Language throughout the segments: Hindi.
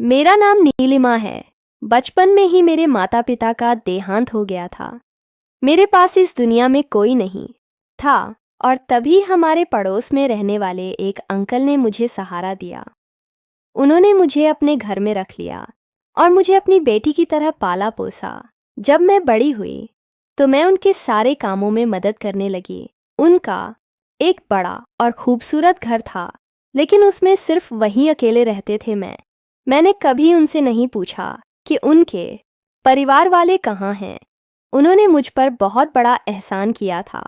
मेरा नाम नीलिमा है। बचपन में ही मेरे माता पिता का देहांत हो गया था। मेरे पास इस दुनिया में कोई नहीं था और तभी हमारे पड़ोस में रहने वाले एक अंकल ने मुझे सहारा दिया। उन्होंने मुझे अपने घर में रख लिया और मुझे अपनी बेटी की तरह पाला पोसा। जब मैं बड़ी हुई तो मैं उनके सारे कामों में मदद करने लगी। उनका एक बड़ा और खूबसूरत घर था, लेकिन उसमें सिर्फ वही अकेले रहते थे। मैंने कभी उनसे नहीं पूछा कि उनके परिवार वाले कहाँ हैं। उन्होंने मुझ पर बहुत बड़ा एहसान किया था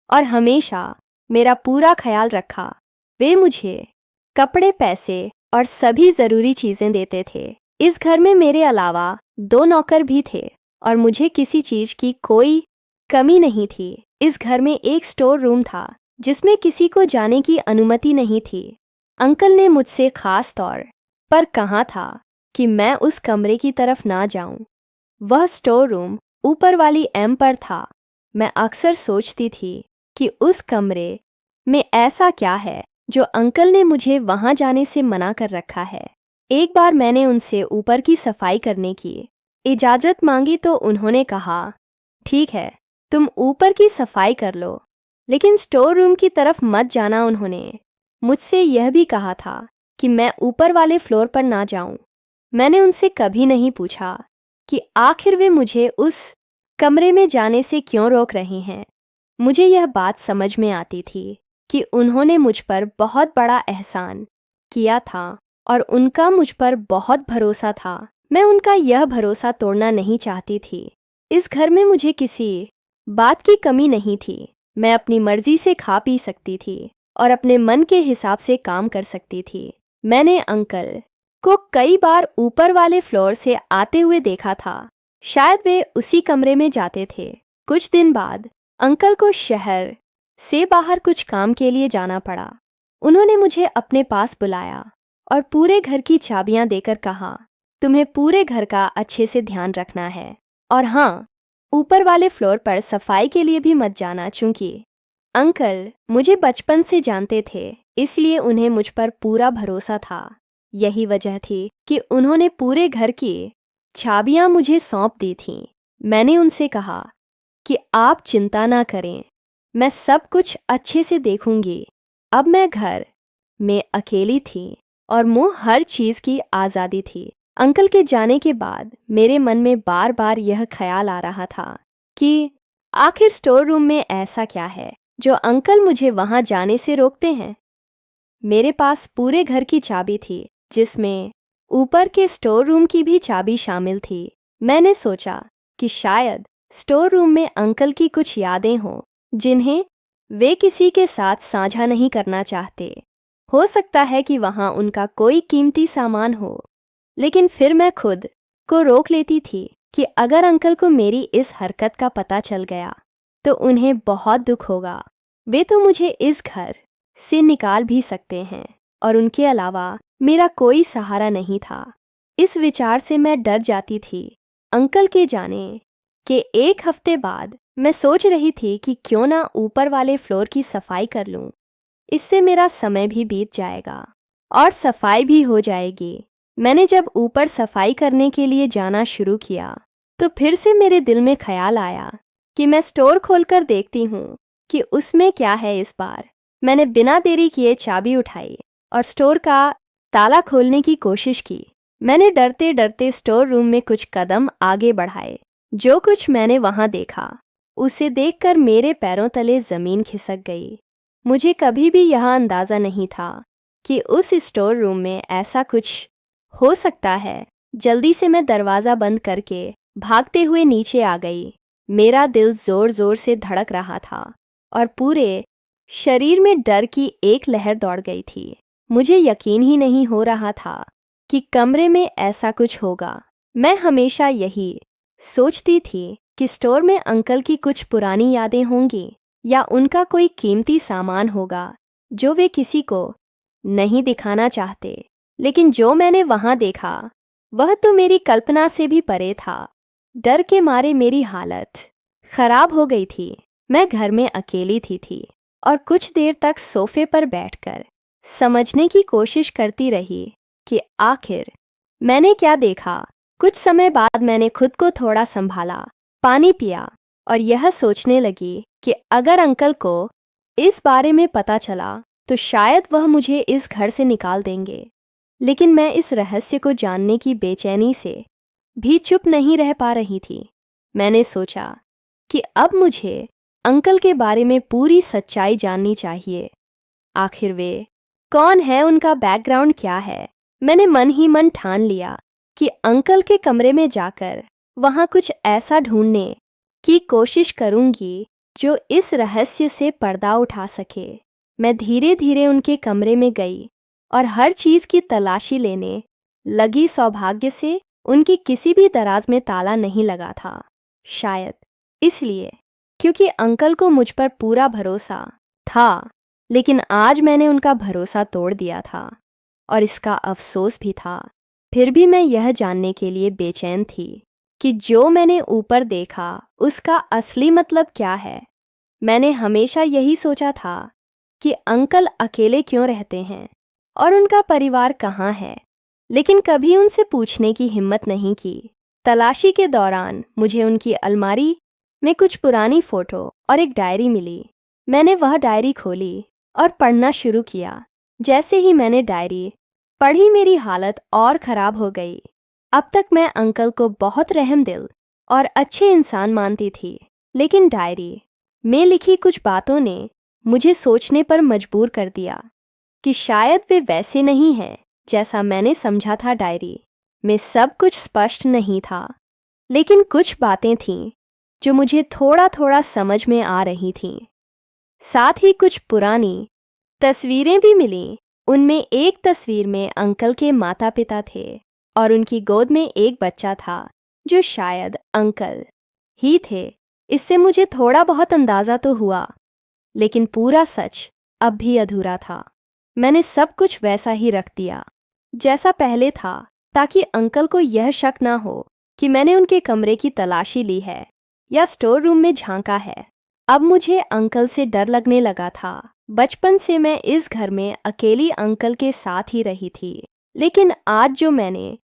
और हमेशा मेरा पूरा ख्याल रखा। वे मुझे कपड़े, पैसे और सभी ज़रूरी चीज़ें देते थे। इस घर में मेरे अलावा 2 नौकर भी थे और मुझे किसी चीज़ की कोई कमी नहीं थी। इस घर में एक स्टोर रूम था जिसमें किसी को जाने की अनुमति नहीं थी। अंकल ने मुझसे खास तौर पर कहा था कि मैं उस कमरे की तरफ ना जाऊं। वह स्टोर रूम ऊपर वाली एम पर था। मैं अक्सर सोचती थी कि उस कमरे में ऐसा क्या है जो अंकल ने मुझे वहां जाने से मना कर रखा है। एक बार मैंने उनसे ऊपर की सफाई करने की इजाज़त मांगी तो उन्होंने कहा, ठीक है, तुम ऊपर की सफाई कर लो, लेकिन स्टोर रूम की तरफ मत जाना। उन्होंने मुझसे यह भी कहा था कि मैं ऊपर वाले फ्लोर पर ना जाऊं। मैंने उनसे कभी नहीं पूछा कि आखिर वे मुझे उस कमरे में जाने से क्यों रोक रहे हैं। मुझे यह बात समझ में आती थी कि उन्होंने मुझ पर बहुत बड़ा एहसान किया था और उनका मुझ पर बहुत भरोसा था। मैं उनका यह भरोसा तोड़ना नहीं चाहती थी। इस घर में मुझे किसी बात की कमी नहीं थी। मैं अपनी मर्जी से खा पी सकती थी और अपने मन के हिसाब से काम कर सकती थी। मैंने अंकल को कई बार ऊपर वाले फ्लोर से आते हुए देखा था। शायद वे उसी कमरे में जाते थे। कुछ दिन बाद अंकल को शहर से बाहर कुछ काम के लिए जाना पड़ा। उन्होंने मुझे अपने पास बुलाया और पूरे घर की चाबियां देकर कहा, तुम्हें पूरे घर का अच्छे से ध्यान रखना है और हाँ, ऊपर वाले फ्लोर पर सफाई के लिए भी मत जाना। चूंकि अंकल मुझे बचपन से जानते थे, इसलिए उन्हें मुझ पर पूरा भरोसा था। यही वजह थी कि उन्होंने पूरे घर की चाबियां मुझे सौंप दी थीं। मैंने उनसे कहा कि आप चिंता ना करें, मैं सब कुछ अच्छे से देखूंगी। अब मैं घर में अकेली थी और मुझे हर चीज़ की आज़ादी थी। अंकल के जाने के बाद मेरे मन में बार बार यह ख्याल आ रहा था कि आखिर स्टोर रूम में ऐसा क्या है जो अंकल मुझे वहां जाने से रोकते हैं। मेरे पास पूरे घर की चाबी थी, जिसमें ऊपर के स्टोर रूम की भी चाबी शामिल थी। मैंने सोचा कि शायद स्टोर रूम में अंकल की कुछ यादें हों जिन्हें वे किसी के साथ साझा नहीं करना चाहते। हो सकता है कि वहां उनका कोई कीमती सामान हो। लेकिन फिर मैं खुद को रोक लेती थी कि अगर अंकल को मेरी इस हरकत का पता चल गया तो उन्हें बहुत दुख होगा। वे तो मुझे इस घर से निकाल भी सकते हैं और उनके अलावा मेरा कोई सहारा नहीं था। इस विचार से मैं डर जाती थी। अंकल के जाने के 1 हफ्ते बाद मैं सोच रही थी कि क्यों ना ऊपर वाले फ्लोर की सफाई कर लूं। इससे मेरा समय भी बीत जाएगा और सफाई भी हो जाएगी। मैंने जब ऊपर सफाई करने के लिए जाना शुरू किया तो फिर से मेरे दिल में ख्याल आया कि मैं स्टोर खोलकर देखती हूँ कि उसमें क्या है। इस बार मैंने बिना देरी किए चाबी उठाई और स्टोर का ताला खोलने की कोशिश की। मैंने डरते डरते स्टोर रूम में कुछ कदम आगे बढ़ाए। जो कुछ मैंने वहां देखा उसे देखकर मेरे पैरों तले जमीन खिसक गई। मुझे कभी भी यह अंदाज़ा नहीं था कि उस स्टोर रूम में ऐसा कुछ हो सकता है। जल्दी से मैं दरवाज़ा बंद करके भागते हुए नीचे आ गई। मेरा दिल ज़ोर ज़ोर से धड़क रहा था और पूरे शरीर में डर की एक लहर दौड़ गई थी। मुझे यकीन ही नहीं हो रहा था कि कमरे में ऐसा कुछ होगा। मैं हमेशा यही सोचती थी कि स्टोर में अंकल की कुछ पुरानी यादें होंगी या उनका कोई कीमती सामान होगा जो वे किसी को नहीं दिखाना चाहते। लेकिन जो मैंने वहां देखा वह तो मेरी कल्पना से भी परे था। डर के मारे मेरी हालत खराब हो गई थी। मैं घर में अकेली थी और कुछ देर तक सोफे पर बैठकर समझने की कोशिश करती रही कि आखिर मैंने क्या देखा? कुछ समय बाद मैंने खुद को थोड़ा संभाला, पानी पिया और यह सोचने लगी कि अगर अंकल को इस बारे में पता चला तो शायद वह मुझे इस घर से निकाल देंगे। लेकिन मैं इस रहस्य को जानने की बेचैनी से भी चुप नहीं रह पा रही थी। मैंने सोचा कि अब मुझे अंकल के बारे में पूरी सच्चाई जाननी चाहिए। आखिर वे कौन है, उनका बैकग्राउंड क्या है? मैंने मन ही मन ठान लिया कि अंकल के कमरे में जाकर वहां कुछ ऐसा ढूंढने की कोशिश करूंगी जो इस रहस्य से पर्दा उठा सके। मैं धीरे धीरे उनके कमरे में गई और हर चीज की तलाशी लेने लगी। सौभाग्य से उनकी किसी भी दराज में ताला नहीं लगा था। शायद इसलिए क्योंकि अंकल को मुझ पर पूरा भरोसा था, लेकिन आज मैंने उनका भरोसा तोड़ दिया था और इसका अफसोस भी था। फिर भी मैं यह जानने के लिए बेचैन थी कि जो मैंने ऊपर देखा उसका असली मतलब क्या है। मैंने हमेशा यही सोचा था कि अंकल अकेले क्यों रहते हैं और उनका परिवार कहाँ है, लेकिन कभी उनसे पूछने की हिम्मत नहीं की। तलाशी के दौरान मुझे उनकी अलमारी में कुछ पुरानी फोटो और एक डायरी मिली। मैंने वह डायरी खोली और पढ़ना शुरू किया। जैसे ही मैंने डायरी पढ़ी मेरी हालत और ख़राब हो गई। अब तक मैं अंकल को बहुत रहमदिल और अच्छे इंसान मानती थी, लेकिन डायरी में लिखी कुछ बातों ने मुझे सोचने पर मजबूर कर दिया कि शायद वे वैसे नहीं हैं जैसा मैंने समझा था। डायरी में सब कुछ स्पष्ट नहीं था, लेकिन कुछ बातें थीं जो मुझे थोड़ा थोड़ा समझ में आ रही थीं। साथ ही कुछ पुरानी तस्वीरें भी मिलीं। उनमें एक तस्वीर में अंकल के माता पिता थे और उनकी गोद में एक बच्चा था जो शायद अंकल ही थे। इससे मुझे थोड़ा बहुत अंदाज़ा तो हुआ, लेकिन पूरा सच अब भी अधूरा था। मैंने सब कुछ वैसा ही रख दिया जैसा पहले था, ताकि अंकल को यह शक ना हो कि मैंने उनके कमरे की तलाशी ली है या स्टोर रूम में झांका है। अब मुझे अंकल से डर लगने लगा था। बचपन से मैं इस घर में अकेली अंकल के साथ ही रही थी, लेकिन आज जो मैंने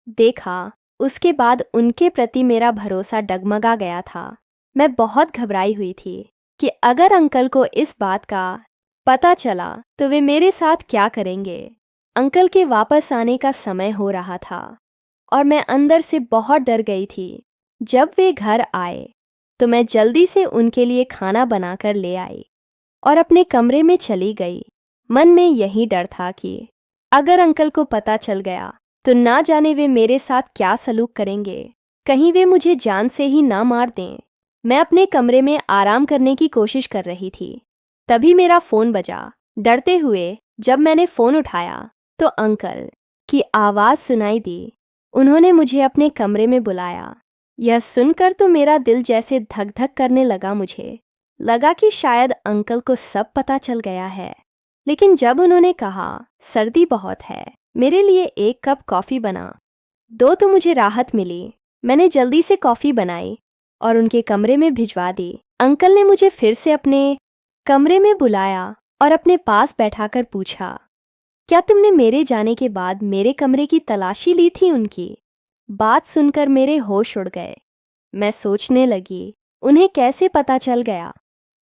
देखा उसके बाद उनके प्रति मेरा भरोसा डगमगा गया था। मैं बहुत घबराई हुई थी कि अगर अंकल को इस बात का पता चला तो वे मेरे साथ क्या करेंगे। अंकल के वापस आने का समय हो रहा था और मैं अंदर से बहुत डर गई थी। जब वे घर आए तो मैं जल्दी से उनके लिए खाना बनाकर ले आई और अपने कमरे में चली गई। मन में यही डर था कि अगर अंकल को पता चल गया तो ना जाने वे मेरे साथ क्या सलूक करेंगे। कहीं वे मुझे जान से ही ना मार दें। मैं अपने कमरे में आराम करने की कोशिश कर रही थी, तभी मेरा फ़ोन बजा। डरते हुए जब मैंने फ़ोन उठाया तो अंकल की आवाज़ सुनाई दी। उन्होंने मुझे अपने कमरे में बुलाया। यह सुनकर तो मेरा दिल जैसे धक धक करने लगा। मुझे लगा कि शायद अंकल को सब पता चल गया है। लेकिन जब उन्होंने कहा सर्दी बहुत है, मेरे लिए एक कप कॉफ़ी बना दो, तो मुझे राहत मिली। मैंने जल्दी से कॉफ़ी बनाई और उनके कमरे में भिजवा दी। अंकल ने मुझे फिर से अपने कमरे में बुलाया और अपने पास बैठाकर पूछा, क्या तुमने मेरे जाने के बाद मेरे कमरे की तलाशी ली थी? उनकी बात सुनकर मेरे होश उड़ गए। मैं सोचने लगी, उन्हें कैसे पता चल गया?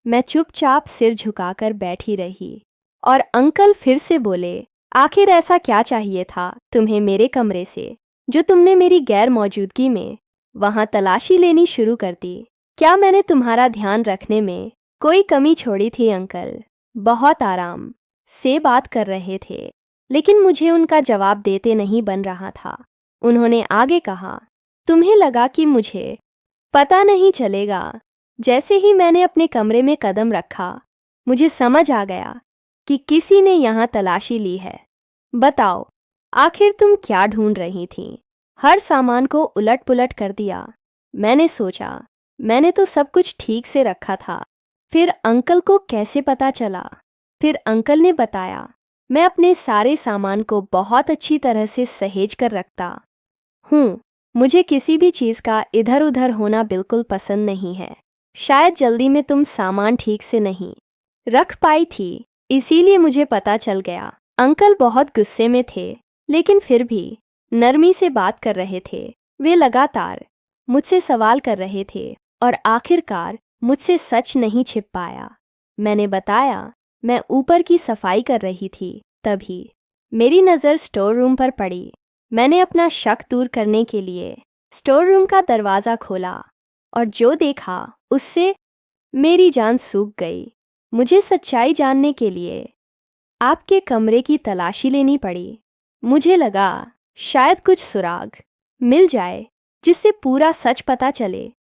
मैं चुपचाप सिर झुकाकर बैठी रही और अंकल फिर से बोले, आखिर ऐसा क्या चाहिए था तुम्हें मेरे कमरे से जो तुमने मेरी गैर मौजूदगी में वहां तलाशी लेनी शुरू कर दी? क्या मैंने तुम्हारा ध्यान रखने में कोई कमी छोड़ी थी? अंकल बहुत आराम से बात कर रहे थे, लेकिन मुझे उनका जवाब देते नहीं बन रहा था। उन्होंने आगे कहा, तुम्हें लगा कि मुझे पता नहीं चलेगा। जैसे ही मैंने अपने कमरे में कदम रखा, मुझे समझ आ गया कि किसी ने यहाँ तलाशी ली है। बताओ, आखिर तुम क्या ढूंढ रही थी? हर सामान को उलट पुलट कर दिया। मैंने सोचा, मैंने तो सब कुछ ठीक से रखा था, फिर अंकल को कैसे पता चला? फिर अंकल ने बताया, मैं अपने सारे सामान को बहुत अच्छी तरह से सहेज कर रखता हूँ। मुझे किसी भी चीज़ का इधर उधर होना बिल्कुल पसंद नहीं है। शायद जल्दी में तुम सामान ठीक से नहीं रख पाई थी, इसीलिए मुझे पता चल गया। अंकल बहुत गुस्से में थे, लेकिन फिर भी नरमी से बात कर रहे थे। वे लगातार मुझसे सवाल कर रहे थे और आखिरकार मुझसे सच नहीं छिप पाया। मैंने बताया मैं ऊपर की सफाई कर रही थी। तभी मेरी नज़र स्टोर रूम पर पड़ी। मैंने अपना शक दूर करने के लिए स्टोर रूम का दरवाज़ा खोला और जो देखा उससे मेरी जान सूख गई। मुझे सच्चाई जानने के लिए आपके कमरे की तलाशी लेनी पड़ी। मुझे लगा शायद कुछ सुराग मिल जाए जिससे पूरा सच पता चले,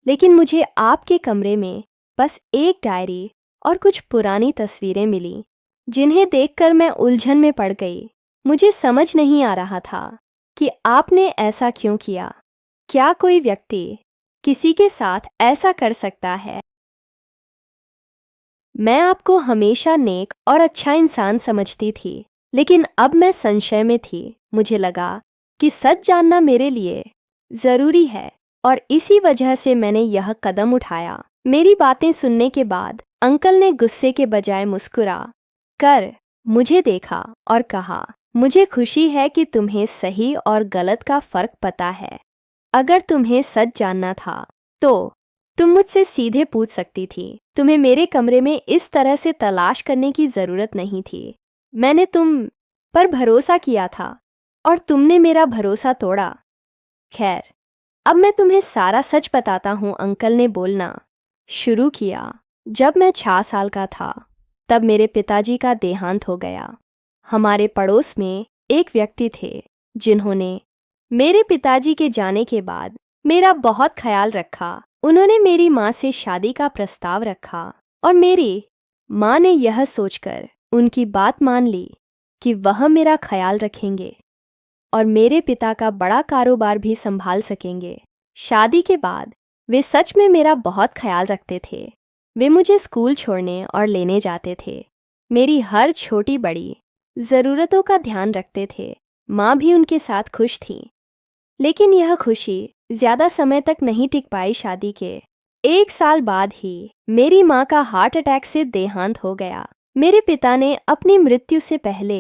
लेकिन मुझे आपके कमरे में बस एक डायरी और कुछ पुरानी तस्वीरें मिली जिन्हें देखकर मैं उलझन में पड़ गई। मुझे समझ नहीं आ रहा था कि आपने ऐसा क्यों किया। क्या कोई व्यक्ति किसी के साथ ऐसा कर सकता है? मैं आपको हमेशा नेक और अच्छा इंसान समझती थी, लेकिन अब मैं संशय में थी। मुझे लगा कि सच जानना मेरे लिए ज़रूरी है और इसी वजह से मैंने यह कदम उठाया। मेरी बातें सुनने के बाद अंकल ने गुस्से के बजाय मुस्कुरा कर मुझे देखा और कहा, मुझे खुशी है कि तुम्हें सही और गलत का फ़र्क पता है। अगर तुम्हें सच जानना था तो तुम मुझसे सीधे पूछ सकती थी। तुम्हें मेरे कमरे में इस तरह से तलाश करने की ज़रूरत नहीं थी। मैंने तुम पर भरोसा किया था और तुमने मेरा भरोसा तोड़ा। खैर, अब मैं तुम्हें सारा सच बताता हूँ। अंकल ने बोलना शुरू किया। जब मैं 6 साल का था तब मेरे पिताजी का देहांत हो गया। हमारे पड़ोस में एक व्यक्ति थे जिन्होंने मेरे पिताजी के जाने के बाद मेरा बहुत ख्याल रखा। उन्होंने मेरी माँ से शादी का प्रस्ताव रखा और मेरी माँ ने यह सोचकर उनकी बात मान ली कि वह मेरा ख्याल रखेंगे और मेरे पिता का बड़ा कारोबार भी संभाल सकेंगे। शादी के बाद वे सच में मेरा बहुत ख्याल रखते थे। वे मुझे स्कूल छोड़ने और लेने जाते थे। मेरी हर छोटी बड़ी ज़रूरतों का ध्यान रखते थे। माँ भी उनके साथ खुश थी, लेकिन यह खुशी ज़्यादा समय तक नहीं टिक पाई। शादी के 1 साल बाद ही मेरी माँ का हार्ट अटैक से देहांत हो गया। मेरे पिता ने अपनी मृत्यु से पहले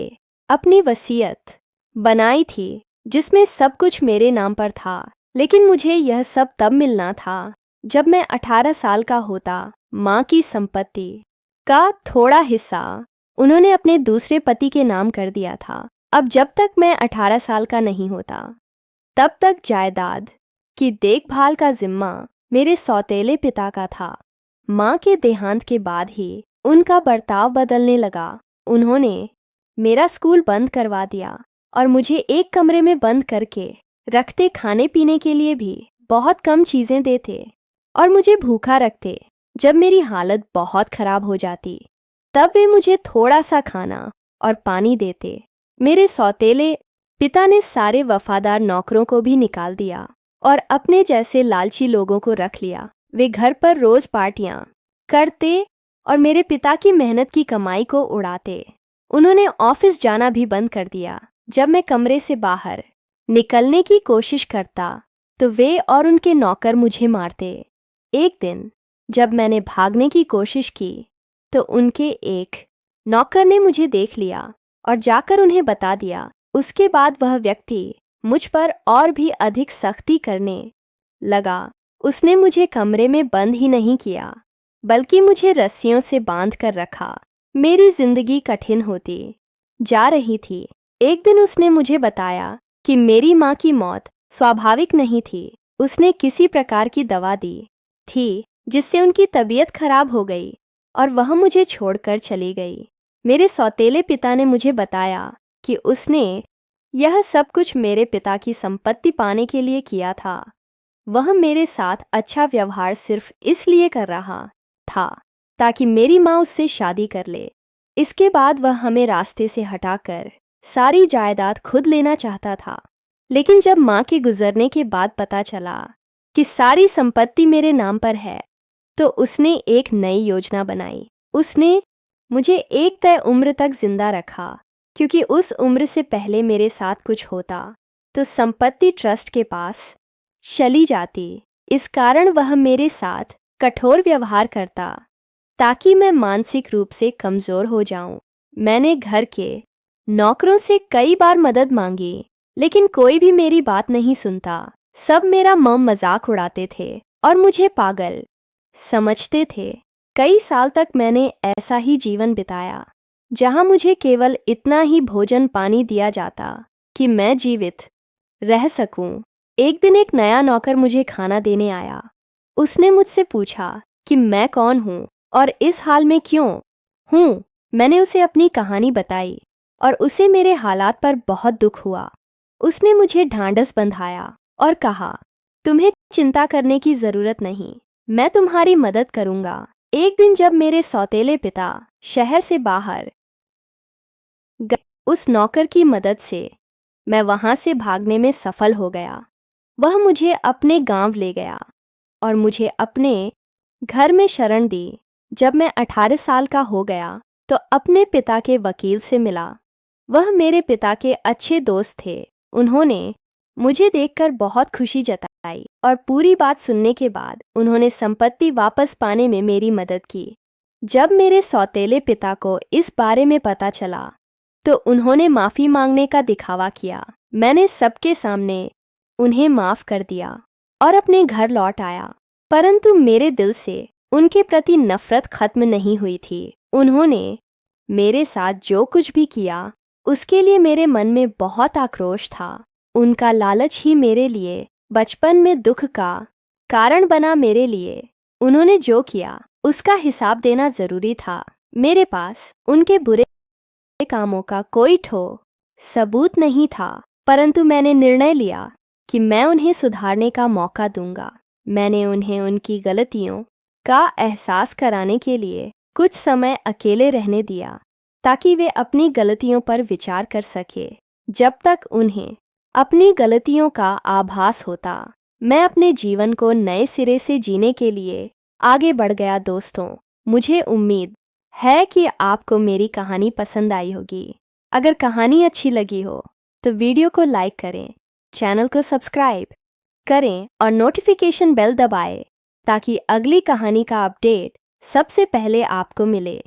अपनी वसीयत बनाई थी जिसमें सब कुछ मेरे नाम पर था, लेकिन मुझे यह सब तब मिलना था जब मैं 18 साल का होता। माँ की संपत्ति का थोड़ा हिस्सा उन्होंने अपने दूसरे पति के नाम कर दिया था। अब जब तक मैं 18 साल का नहीं होता तब तक जायदाद की देखभाल का जिम्मा मेरे सौतेले पिता का था। माँ के देहांत के बाद ही उनका बर्ताव बदलने लगा। उन्होंने मेरा स्कूल बंद करवा दिया और मुझे एक कमरे में बंद करके रखते। खाने पीने के लिए भी बहुत कम चीज़ें देते और मुझे भूखा रखते। जब मेरी हालत बहुत ख़राब हो जाती तब वे मुझे थोड़ा सा खाना और पानी देते। मेरे सौतेले पिता ने सारे वफादार नौकरों को भी निकाल दिया और अपने जैसे लालची लोगों को रख लिया। वे घर पर रोज़ पार्टियां करते और मेरे पिता की मेहनत की कमाई को उड़ाते। उन्होंने ऑफिस जाना भी बंद कर दिया। जब मैं कमरे से बाहर निकलने की कोशिश करता तो वे और उनके नौकर मुझे मारते। एक दिन जब मैंने भागने की कोशिश की तो उनके एक नौकर ने मुझे देख लिया और जाकर उन्हें बता दिया। उसके बाद वह व्यक्ति मुझ पर और भी अधिक सख्ती करने लगा। उसने मुझे कमरे में बंद ही नहीं किया, बल्कि मुझे रस्सियों से बांध कर रखा। मेरी जिंदगी कठिन होती जा रही थी। एक दिन उसने मुझे बताया कि मेरी माँ की मौत स्वाभाविक नहीं थी। उसने किसी प्रकार की दवा दी थी जिससे उनकी तबीयत खराब हो गई और वह मुझे छोड़कर चली गई। मेरे सौतेले पिता ने मुझे बताया कि उसने यह सब कुछ मेरे पिता की संपत्ति पाने के लिए किया था। वह मेरे साथ अच्छा व्यवहार सिर्फ इसलिए कर रहा था ताकि मेरी माँ उससे शादी कर ले। इसके बाद वह हमें रास्ते से हटाकर सारी जायदाद खुद लेना चाहता था। लेकिन जब माँ के गुजरने के बाद पता चला कि सारी संपत्ति मेरे नाम पर है तो उसने एक नई योजना बनाई। उसने मुझे एक तय उम्र तक जिंदा रखा, क्योंकि उस उम्र से पहले मेरे साथ कुछ होता तो संपत्ति ट्रस्ट के पास चली जाती। इस कारण वह मेरे साथ कठोर व्यवहार करता ताकि मैं मानसिक रूप से कमज़ोर हो जाऊं। मैंने घर के नौकरों से कई बार मदद मांगी, लेकिन कोई भी मेरी बात नहीं सुनता। सब मेरा मजाक उड़ाते थे और मुझे पागल समझते थे। कई साल तक मैंने ऐसा ही जीवन बिताया, जहां मुझे केवल इतना ही भोजन पानी दिया जाता कि मैं जीवित रह सकूं। एक दिन एक नया नौकर मुझे खाना देने आया। उसने मुझसे पूछा कि मैं कौन हूं और इस हाल में क्यों हूं। मैंने उसे अपनी कहानी बताई और उसे मेरे हालात पर बहुत दुख हुआ। उसने मुझे ढांढस बंधाया और कहा, तुम्हें चिंता करने की जरूरत नहीं, मैं तुम्हारी मदद करूंगा। एक दिन जब मेरे सौतेले पिता शहर से बाहर गए, उस नौकर की मदद से मैं वहां से भागने में सफल हो गया। वह मुझे अपने गांव ले गया और मुझे अपने घर में शरण दी। जब मैं 18 साल का हो गया तो अपने पिता के वकील से मिला। वह मेरे पिता के अच्छे दोस्त थे। उन्होंने मुझे देखकर बहुत खुशी जताई और पूरी बात सुनने के बाद उन्होंने संपत्ति वापस पाने में मेरी मदद की। जब मेरे सौतेले पिता को इस बारे में पता चला तो उन्होंने माफ़ी मांगने का दिखावा किया। मैंने सबके सामने उन्हें माफ़ कर दिया और अपने घर लौट आया। परंतु मेरे दिल से उनके प्रति नफरत खत्म नहीं हुई थी। उन्होंने मेरे साथ जो कुछ भी किया उसके लिए मेरे मन में बहुत आक्रोश था। उनका लालच ही मेरे लिए बचपन में दुख का कारण बना। मेरे लिए उन्होंने जो किया उसका हिसाब देना जरूरी था। मेरे पास उनके बुरे कामों का कोई ठोस सबूत नहीं था, परंतु मैंने निर्णय लिया कि मैं उन्हें सुधारने का मौका दूंगा। मैंने उन्हें उनकी गलतियों का एहसास कराने के लिए कुछ समय अकेले रहने दिया ताकि वे अपनी गलतियों पर विचार कर सके। जब तक उन्हें अपनी गलतियों का आभास होता, मैं अपने जीवन को नए सिरे से जीने के लिए आगे बढ़ गया। दोस्तों, मुझे उम्मीद है कि आपको मेरी कहानी पसंद आई होगी। अगर कहानी अच्छी लगी हो तो वीडियो को लाइक करें, चैनल को सब्सक्राइब करें और नोटिफिकेशन बेल दबाएं ताकि अगली कहानी का अपडेट सबसे पहले आपको मिले।